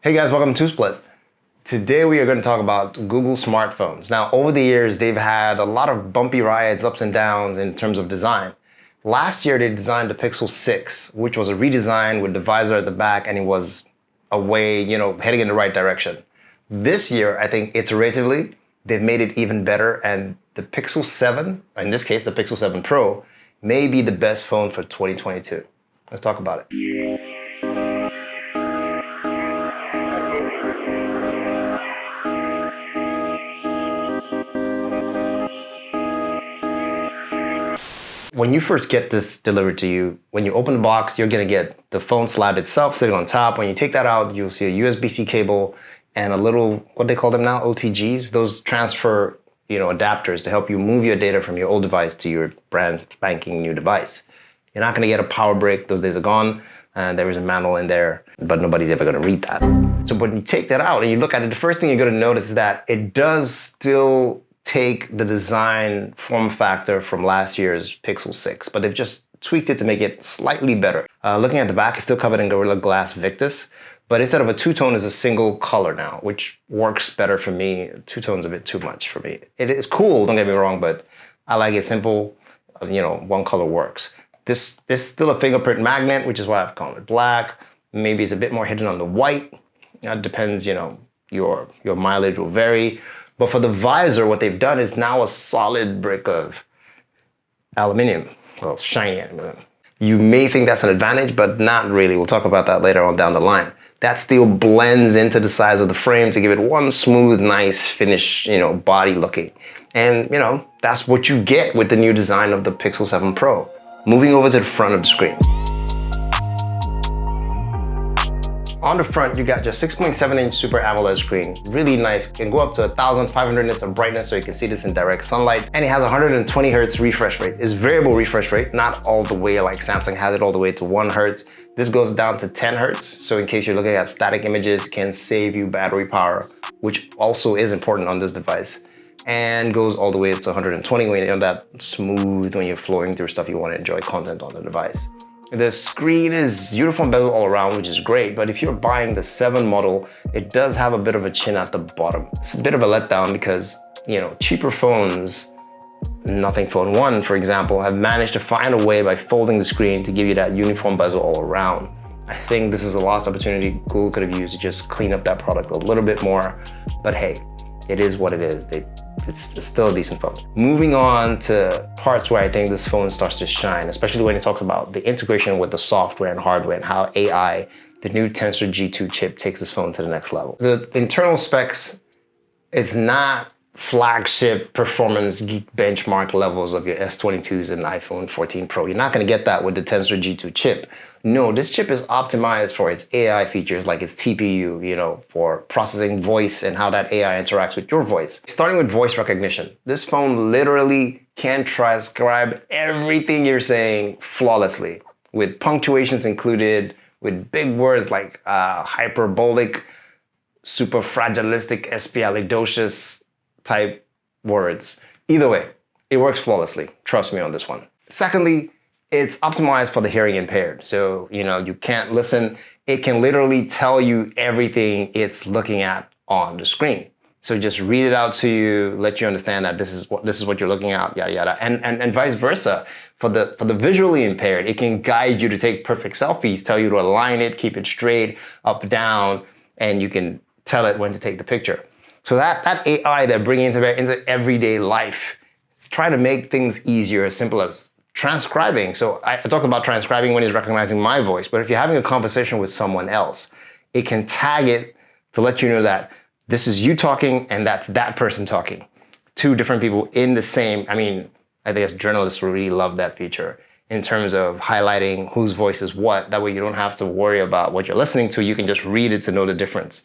Hey guys, welcome to Split. Today we are going to talk about Google smartphones. Now, over the years, they've had a lot of bumpy rides, ups and downs in terms of design. Last year, they designed the Pixel 6, which was a redesign with the visor at the back, and it was heading in the right direction. This year, I think iteratively, they've made it even better, and the Pixel 7, in this case, the Pixel 7 Pro, may be the best phone for 2022. Let's talk about it. When you first get this delivered to you, when you open the box, you're gonna get the phone slab itself sitting on top. When you take that out, you'll see a USB-C cable and a little, what they call them now, OTGs, those transfer adapters to help you move your data from your old device to your brand spanking new device. You're not gonna get a power brick, those days are gone. There is a manual in there, but nobody's ever gonna read that. So when you take that out and you look at it, the first thing you're gonna notice is that it does still take the design form factor from last year's Pixel 6, but they've just tweaked it to make it slightly better. Looking at the back, it's still covered in Gorilla Glass Victus, but instead of a two-tone, it's a single color now, which works better for me. Two-tone's a bit too much for me. It is cool, don't get me wrong, but I like it simple. One color works. This is still a fingerprint magnet, which is why I've called it black. Maybe it's a bit more hidden on the white. It depends, your mileage will vary. But for the visor, what they've done is now a solid brick of aluminum, well, shiny aluminum. You may think that's an advantage, but not really. We'll talk about that later on down the line. That still blends into the size of the frame to give it one smooth, nice finish, body looking. And, that's what you get with the new design of the Pixel 7 Pro. Moving over to the front of the screen. On the front, you got your 6.7-inch Super AMOLED screen. Really nice. It can go up to 1,500 nits of brightness, so you can see this in direct sunlight. And it has 120 hertz refresh rate. It's variable refresh rate, not all the way like Samsung has it all the way to 1 hertz. This goes down to 10 hertz. So in case you're looking at static images, it can save you battery power, which also is important on this device. And goes all the way up to 120 when you're that smooth when you're flowing through stuff you want to enjoy content on the device. The screen is uniform bezel all around, which is great, but if you're buying the 7 model, it does have a bit of a chin at the bottom. It's a bit of a letdown because, cheaper phones, Nothing Phone 1, for example, have managed to find a way by folding the screen to give you that uniform bezel all around. I think this is a lost opportunity Google could have used to just clean up that product a little bit more, but hey, it is what it is. It's still a decent phone. Moving on to parts where I think this phone starts to shine, especially when it talks about the integration with the software and hardware and how AI, the new Tensor G2 chip, takes this phone to the next level. The internal specs, it's not flagship performance geek benchmark levels of your S22s and iPhone 14 Pro. You're not gonna get that with the Tensor G2 chip. No, this chip is optimized for its AI features like its TPU, for processing voice and how that AI interacts with your voice. Starting with voice recognition, this phone literally can transcribe everything you're saying flawlessly, with punctuations included, with big words like hyperbolic, superfragilistic, espialidocious type words. Either way, it works flawlessly. Trust me on this one. Secondly, it's optimized for the hearing impaired. So, you can't listen. It can literally tell you everything it's looking at on the screen. So just read it out to you, let you understand that this is what you're looking at, yada, yada. And vice versa. For the visually impaired, it can guide you to take perfect selfies, tell you to align it, keep it straight, up, down, and you can tell it when to take the picture. So that AI they're bringing into everyday life, it's trying to make things easier, as simple as transcribing. So I talked about transcribing when it's recognizing my voice, but if you're having a conversation with someone else, it can tag it to let you know that this is you talking and that's that person talking. Two different people in the same, I think journalists will really love that feature in terms of highlighting whose voice is what. That way you don't have to worry about what you're listening to. You can just read it to know the difference.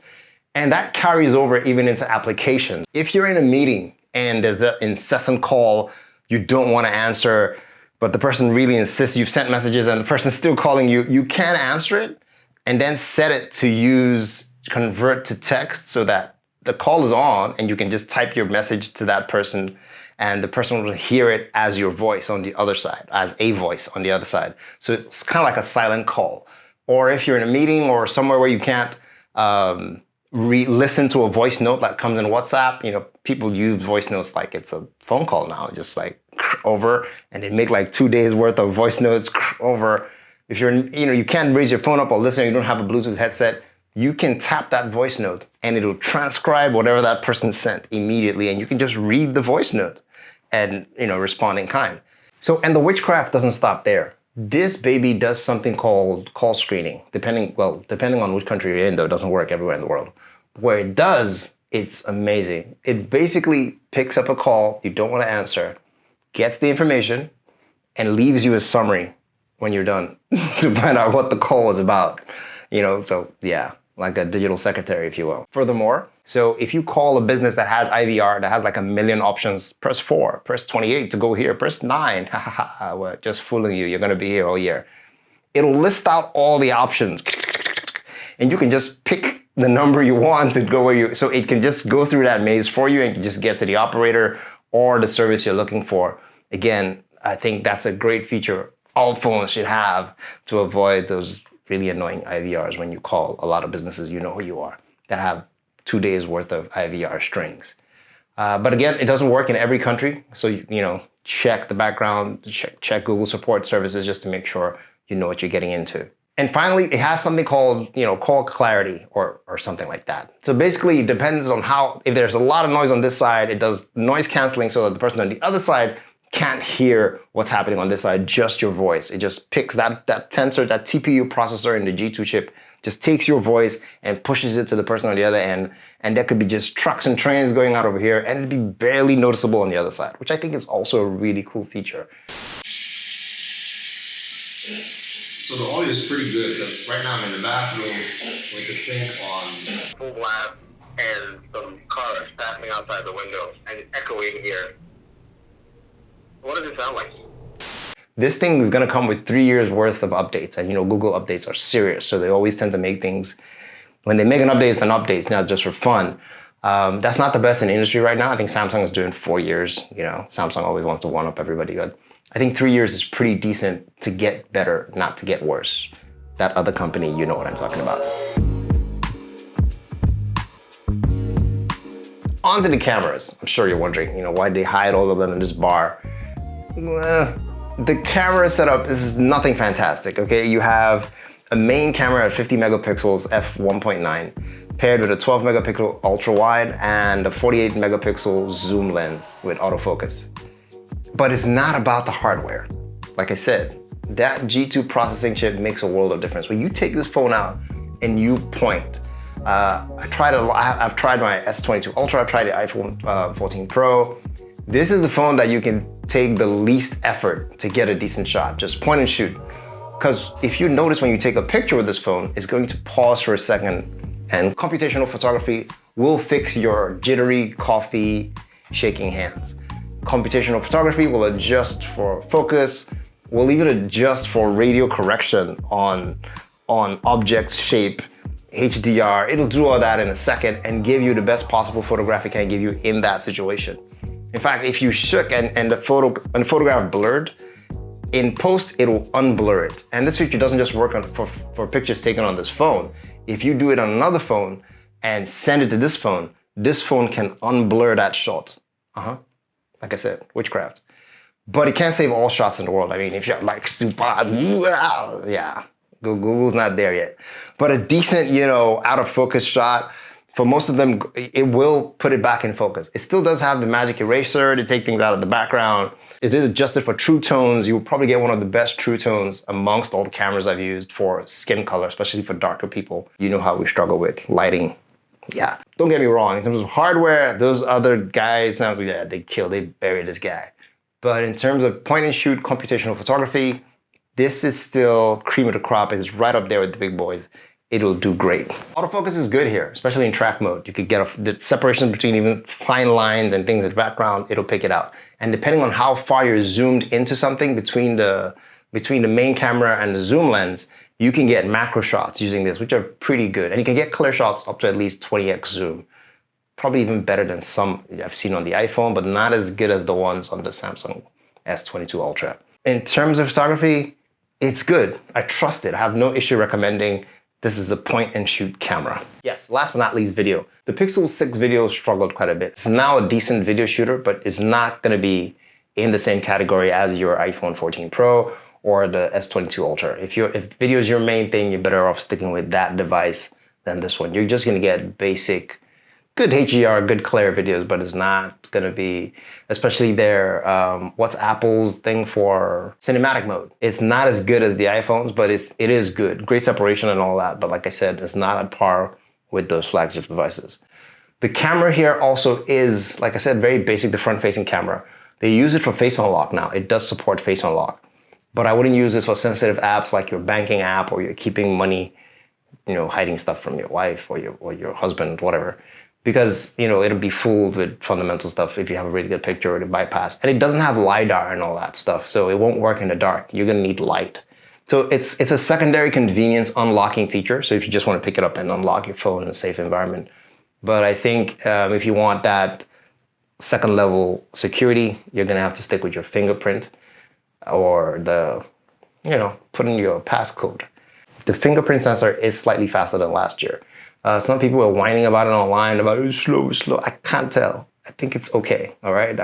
And that carries over even into applications. If you're in a meeting and there's an incessant call you don't want to answer, but the person really insists, you've sent messages and the person's still calling you, you can answer it and then set it to convert to text so that the call is on and you can just type your message to that person and the person will hear it as your voice on the other side, as a voice on the other side. So it's kind of like a silent call. Or if you're in a meeting or somewhere where you can't listen to a voice note that comes in WhatsApp. You know, people use voice notes like it's a phone call now, just like over, and they make like 2 days worth of voice notes over. If you're, you know, you can't raise your phone up or listen, you don't have a Bluetooth headset, you can tap that voice note and it'll transcribe whatever that person sent immediately, and you can just read the voice note and, you know, respond in kind. So, and the witchcraft doesn't stop there. This baby does something called call screening. Depending on which country you're in, though, it doesn't work everywhere in the world. Where it does, it's amazing. It basically picks up a call you don't want to answer, gets the information, and leaves you a summary when you're done to find out what the call is about. You know, so yeah, like a digital secretary, if you will. Furthermore, so if you call a business that has IVR, that has like 1 million options, press 4, press 28 to go here, press 9, we're just fooling you, you're gonna be here all year. It'll list out all the options, and you can just pick the number you want to go where you, so it can just go through that maze for you and you just get to the operator or the service you're looking for. Again, I think that's a great feature all phones should have to avoid those really annoying IVRs when you call a lot of businesses you know who you are that have 2 days worth of IVR strings. But again, it doesn't work in every country. So, you know, check the background, check Google support services just to make sure you know what you're getting into. And finally, it has something called, you know, call clarity or something like that. So basically it depends on how, if there's a lot of noise on this side, it does noise canceling so that the person on the other side can't hear what's happening on this side, just your voice. It just picks that tensor, that TPU processor in the G2 chip, just takes your voice and pushes it to the person on the other end. And there could be just trucks and trains going out over here, and it'd be barely noticeable on the other side, which I think is also a really cool feature. So the audio is pretty good, because right now I'm in the bathroom with the sink on full blast and some cars passing outside the window and it's echoing here. What does it sound like? This thing is gonna come with 3 years worth of updates, and you know, Google updates are serious, so they always tend to make things, when they make an update, it's an update, it's not just for fun. That's not the best in the industry right now. I think Samsung is doing 4 years, you know, Samsung always wants to one up everybody, but I think 3 years is pretty decent to get better, not to get worse. That other company, you know what I'm talking about. On to the cameras. I'm sure you're wondering, you know, why they hide all of them in this bar. The camera setup is nothing fantastic, okay? You have a main camera at 50 megapixels f1.9 paired with a 12 megapixel ultra wide and a 48 megapixel zoom lens with autofocus. But it's not about the hardware. Like I said, that G2 processing chip makes a world of difference. When you take this phone out and you point, I've tried my S22 Ultra, I've tried the iPhone 14 Pro. This is the phone that you can take the least effort to get a decent shot. Just point and shoot. Because if you notice when you take a picture with this phone, it's going to pause for a second, and computational photography will fix your jittery, coughy, shaking hands. Computational photography will adjust for focus, will even adjust for radio correction on object shape, HDR. It'll do all that in a second and give you the best possible photograph it can give you in that situation. In fact, if you shook and the photograph blurred, in post, it will unblur it. And this feature doesn't just work for pictures taken on this phone. If you do it on another phone and send it to this phone can unblur that shot. Like I said, witchcraft. But it can't save all shots in the world. I mean, if you're like stupid, yeah, Google's not there yet. But a decent, you know, out of focus shot, for most of them, it will put it back in focus. It still does have the magic eraser to take things out of the background. It is adjusted for true tones. You will probably get one of the best true tones amongst all the cameras I've used for skin color, especially for darker people. You know how we struggle with lighting. Yeah, don't get me wrong. In terms of hardware, those other guys, sounds like, yeah, they buried this guy. But in terms of point and shoot computational photography, this is still cream of the crop. It's right up there with the big boys. It'll do great. Autofocus is good here, especially in track mode. You could get the separation between even fine lines and things in the background, it'll pick it out. And depending on how far you're zoomed into something between the main camera and the zoom lens, you can get macro shots using this, which are pretty good. And you can get clear shots up to at least 20x zoom. Probably even better than some I've seen on the iPhone, but not as good as the ones on the Samsung S22 Ultra. In terms of photography, it's good. I trust it. I have no issue recommending This is a point and shoot camera. Yes, last but not least, video. The Pixel 6 video struggled quite a bit. It's now a decent video shooter, but it's not gonna be in the same category as your iPhone 14 Pro or the S22 Ultra. If video is your main thing, you're better off sticking with that device than this one. You're just gonna get basic, good HDR, good clear videos, but it's not gonna be, especially their, what's Apple's thing for cinematic mode. It's not as good as the iPhones, but it is good. Great separation and all that, but like I said, it's not at par with those flagship devices. The camera here also is, like I said, very basic, the front-facing camera. They use it for face unlock now. It does support face unlock, but I wouldn't use this for sensitive apps like your banking app or you're keeping money, you know, hiding stuff from your wife or your husband, whatever. Because, you know, it'll be fooled with fundamental stuff if you have a really good picture or to bypass. And it doesn't have LiDAR and all that stuff, so it won't work in the dark. You're gonna need light. So it's a secondary convenience unlocking feature, so if you just wanna pick it up and unlock your phone in a safe environment. But I think if you want that second level security, you're gonna have to stick with your fingerprint or put in your passcode. The fingerprint sensor is slightly faster than last year. Some people are whining about it online, about it's slow. I can't tell. I think it's okay, all right?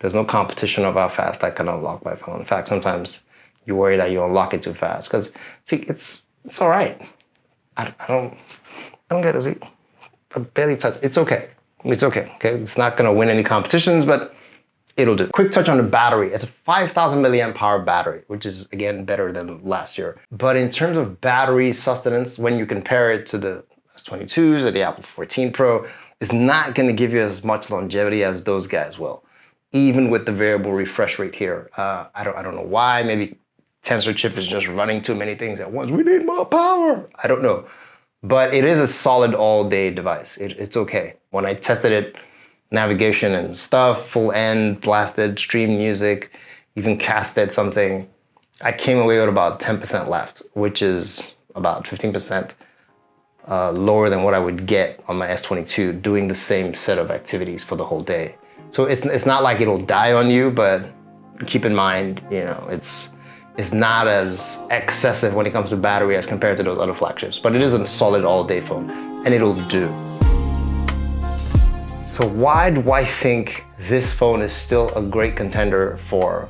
There's no competition of how fast I can unlock my phone. In fact, sometimes you worry that you unlock it too fast because, see, it's all right. I don't get it. I barely touch it. It's okay. It's okay. It's not gonna win any competitions, but it'll do. Quick touch on the battery. It's a 5,000 milliamp hour battery, which is, again, better than last year. But in terms of battery sustenance, when you compare it to the S22s or the Apple 14 Pro, it's not going to give you as much longevity as those guys will, even with the variable refresh rate here. I don't know why. Maybe Tensor chip is just running too many things at once. We need more power. I don't know. But it is a solid all-day device. It's okay. When I tested it, navigation and stuff, full end, blasted, streamed music, even casted something, I came away with about 10% left, which is about 15% lower than what I would get on my S22 doing the same set of activities for the whole day. So it's not like it'll die on you, but keep in mind, you know, it's not as excessive when it comes to battery as compared to those other flagships, but it is a solid all-day phone, and it'll do. So why do I think this phone is still a great contender for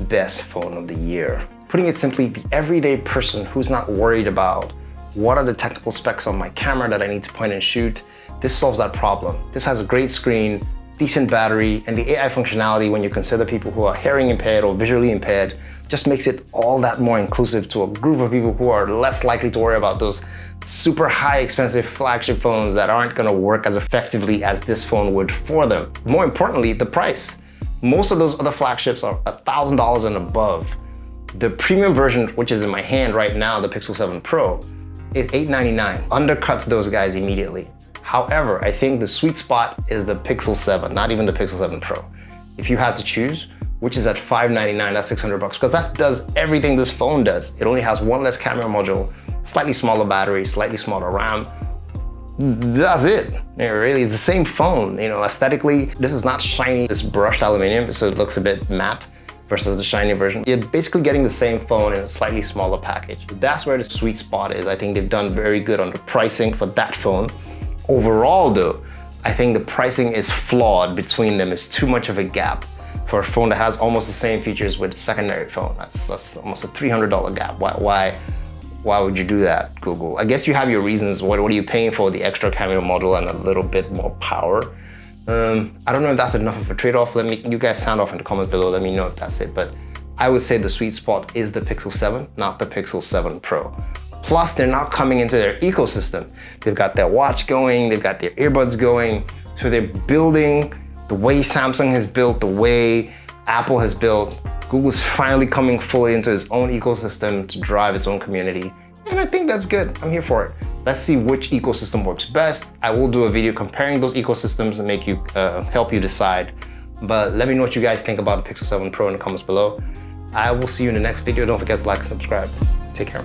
best phone of the year? Putting it simply, the everyday person who's not worried about what are the technical specs on my camera that I need to point and shoot, this solves that problem. This has a great screen, decent battery, and the AI functionality when you consider people who are hearing impaired or visually impaired just makes it all that more inclusive to a group of people who are less likely to worry about those super high expensive flagship phones that aren't gonna work as effectively as this phone would for them. More importantly, the price. Most of those other flagships are $1,000 and above. The premium version, which is in my hand right now, the Pixel 7 Pro, is $899, undercuts those guys immediately. However, I think the sweet spot is the Pixel 7, not even the Pixel 7 Pro. If you had to choose, which is at $599, that's $600, because that does everything this phone does. It only has one less camera module, slightly smaller battery, slightly smaller RAM. That's it. Really, it's the same phone. You know, aesthetically, this is not shiny, this brushed aluminum, so it looks a bit matte versus the shiny version. You're basically getting the same phone in a slightly smaller package. That's where the sweet spot is. I think they've done very good on the pricing for that phone. Overall though, I think the pricing is flawed between them. It's too much of a gap for a phone that has almost the same features with a secondary phone. That's almost a $300 gap. Why would you do that, Google? I guess you have your reasons. What are you paying for? The extra camera module and a little bit more power. I don't know if that's enough of a trade-off. You guys sound off in the comments below. Let me know if that's it. But I would say the sweet spot is the Pixel 7, not the Pixel 7 Pro. Plus, they're now coming into their ecosystem. They've got their watch going, they've got their earbuds going. So they're building the way Samsung has built, the way Apple has built. Google's finally coming fully into its own ecosystem to drive its own community. And I think that's good. I'm here for it. Let's see which ecosystem works best. I will do a video comparing those ecosystems and make you help you decide. But let me know what you guys think about the Pixel 7 Pro in the comments below. I will see you in the next video. Don't forget to like and subscribe. Take care.